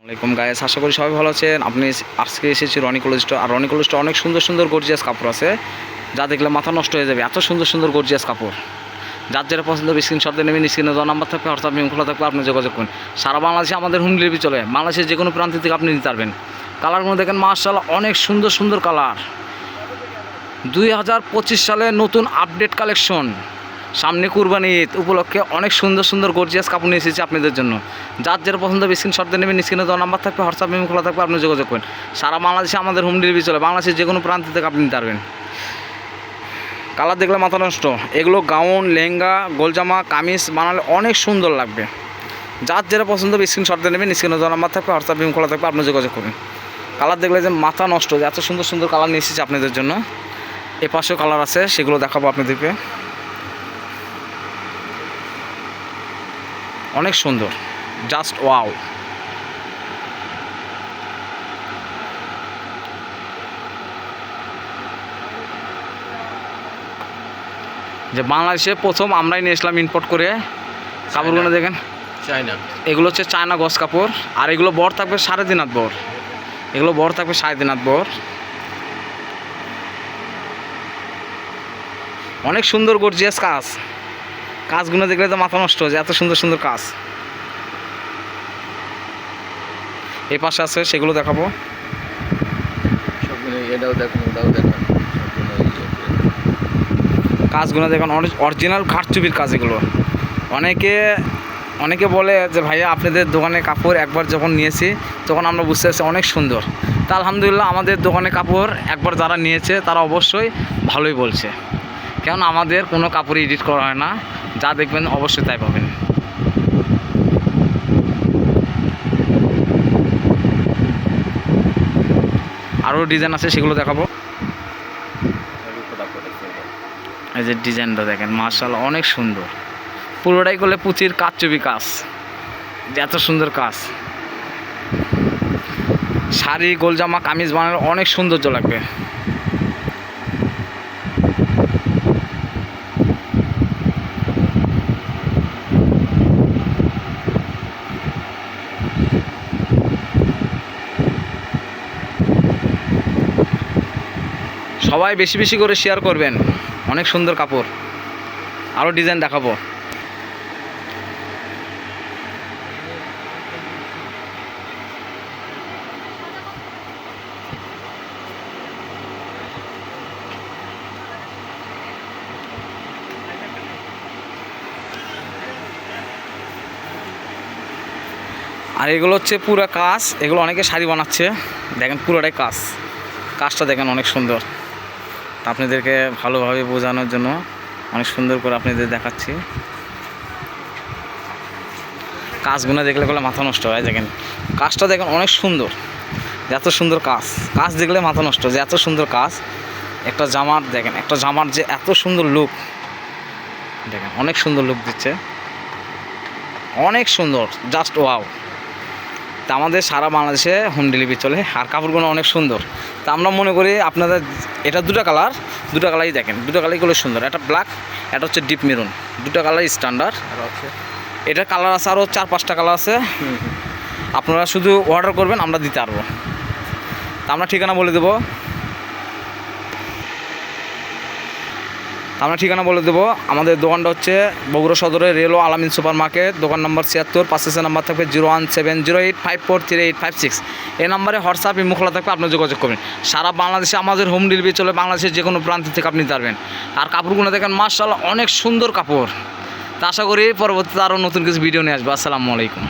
আসসালামাইকুম গাইস, আশা করি সবাই ভালো আছেন। আপনি আজকে এসেছি রনি কলেজ স্টোর। আর রনি কলেজ স্টোর অনেক সুন্দর সুন্দর গর্জিয়াস কাপড় আছে, যা দেখলে মাথা নষ্ট হয়ে যাবে। এত সুন্দর সুন্দর গর্জিয়াস কাপড়, যার যেটা পছন্দ হবে স্ক্রিনশট দিয়ে নেবেন। স্ক্রিনে দেওয়া নাম্বার থাকবে, হোয়াটসঅ্যাপ লিঙ্ক খোলা থাকবে, আপনি যোগাযোগ করুন। সারা বাংলাদেশে আমাদের হোম ডেলিভারি চলে, বাংলাদেশের যে কোনো প্রান্ত থেকে আপনি নিতে পারবেন। কালারগুলো দেখেন মাশাআল্লাহ, অনেক সুন্দর সুন্দর কালার। 2025 সালে নতুন আপডেট কালেকশন, সামনে কুরবানি ঈদ উপলক্ষে অনেক সুন্দর সুন্দর গর্জিয়াস কাপড় নিয়ে এসেছি আপনাদের জন্য। যার যেটা পছন্দ হবে স্ক্রিনশট দিয়ে নেবেন। স্ক্রিনে দেওয়া নাম্বার থাকবে, হোয়াটসঅ্যাপ লিঙ্ক খোলা থাকবে, আপনি যোগাযোগ করুন। সারা বাংলাদেশে আমাদের হোম ডেলিভারি চলে, বাংলাদেশের যে কোনো প্রান্ত থেকে আপনি নিতে পারবেন। কালার দেখলে মাথা নষ্ট। এগুলো গাউন, লেহেঙ্গা, গোলজামা, কামিজ বানালে অনেক সুন্দর লাগবে। যার যেটা পছন্দ হবে স্ক্রিনশট দিয়ে নেবেন। স্ক্রিনে দেওয়া নাম্বার থাকবে, হোয়াটসঅ্যাপ লিঙ্ক খোলা থাকবে, আপনি যোগাযোগ করুন। কালার দেখলে যে মাথা নষ্ট, এত সুন্দর সুন্দর কালার নিয়ে এসেছি আপনাদের জন্য। এ পাশেও কালার আছে, সেগুলো দেখাবো আপনাদেরকে। অনেক সুন্দর, জাস্ট ওয়াও। যে বাংলাদেশে প্রথম আমরাই নিয়ে এসলাম ইম্পোর্ট করে কাপড়গুলো দেখেন, চায়না। এগুলো হচ্ছে চায়না গস কাপড়। আর এগুলো বড় থাকবে 3.5 হাত বড়, এগুলো বড় থাকবে 3.5 হাত বড়। অনেক সুন্দর গর্জিয়াস কাজ, কাজগুলো দেখলে তো মাথা নষ্ট হয়ে যায়, এত সুন্দর সুন্দর কাজ। এই পাশে আছে, সেগুলো দেখাবো। সবগুলো এটাও দেখুন, ওটাও দেখুন, কাজগুলো দেখুন, অরিজিনাল কারচুপির কাজ এগুলো। অনেকে বলে যে ভাইয়া আপনাদের দোকানে কাপড় একবার যখন নিয়েছি তখন আমরা বুঝতে পারছি অনেক সুন্দর। তা আলহামদুলিল্লাহ, আমাদের দোকানে কাপড় একবার যারা নিয়েছে তারা অবশ্যই ভালোই বলছে, কেন আমাদের কোনো কাপড় এডিট করা হয় না, যা দেখবেন অবশ্যই তাই পাবেন। আরও ডিজাইন আছে, সেগুলো দেখাবো। এই যে ডিজাইনটা দেখেন মাশাআল্লাহ, অনেক সুন্দর। পুরোটাই করলে পুঁথির কারচুপি কাজ, এত সুন্দর কাজ। শাড়ি, গোলজামা, কামিজ বানালে অনেক সৌন্দর্য লাগবে। সবাই বেশি বেশি করে শেয়ার করবেন, অনেক সুন্দর কাপড়। আরও ডিজাইন দেখাবো। আর এগুলো হচ্ছে পুরো কাজ, এগুলো অনেকে শাড়ি বানাচ্ছে, দেখেন পুরোটাই কাজ। কাজটা দেখেন অনেক সুন্দর। আপনাদেরকে ভালোভাবে বোঝানোর জন্য অনেক সুন্দর করে আপনাদের দেখাচ্ছি। কাজগুলো দেখলে বলে মাথা নষ্ট হয়। দেখেন কাজটা দেখেন অনেক সুন্দর, এত সুন্দর কাজ। কাজ দেখলে মাথা নষ্ট, যে এত সুন্দর কাজ। একটা জামার দেখেন, একটা জামার যে এত সুন্দর লুক দেখেন, অনেক সুন্দর লুক দিচ্ছে, অনেক সুন্দর, জাস্ট ওয়াও। তা আমাদের সারা বাংলাদেশে হোম ডেলিভারি চলে। আর কাপড়গুলো অনেক সুন্দর। তা আমরা মনে করি আপনাদের এটা দুটো কালারই দেখেন, দুটো কালারগুলো সুন্দর। একটা ব্ল্যাক, এটা হচ্ছে ডিপ মেরুন, দুটো কালার স্ট্যান্ডার্ড। আর আছে এটার কালার আছে আরও 4-5টা কালার আছে। আপনারা শুধু অর্ডার করবেন, আমরা দিতে পারবো। তা আমরা ঠিকানা বলে দেবো, আমাদের দোকানটা হচ্ছে বগুড়া সদরের রেলো আলামিন সুপার মার্কেট, দোকান নম্বর 76। পাশে নাম্বার থাকবে 01708543856। এই নাম্বারে হোয়াটসঅ্যাপ ইমো খোলা থাকবে, আপনি যোগাযোগ করবেন। সারা বাংলাদেশে আমাদের হোম ডেলিভারি চলে, বাংলাদেশের যে কোনো প্রান্ত থেকে আপনি নিতে পারবেন। আর কাপড়গুলো দেখেন মাশাআল্লাহ, অনেক সুন্দর কাপড়। তা আশা করি পরবর্তীতে আরও নতুন কিছু ভিডিও নিয়ে আসবে। আসসালামু আলাইকুম।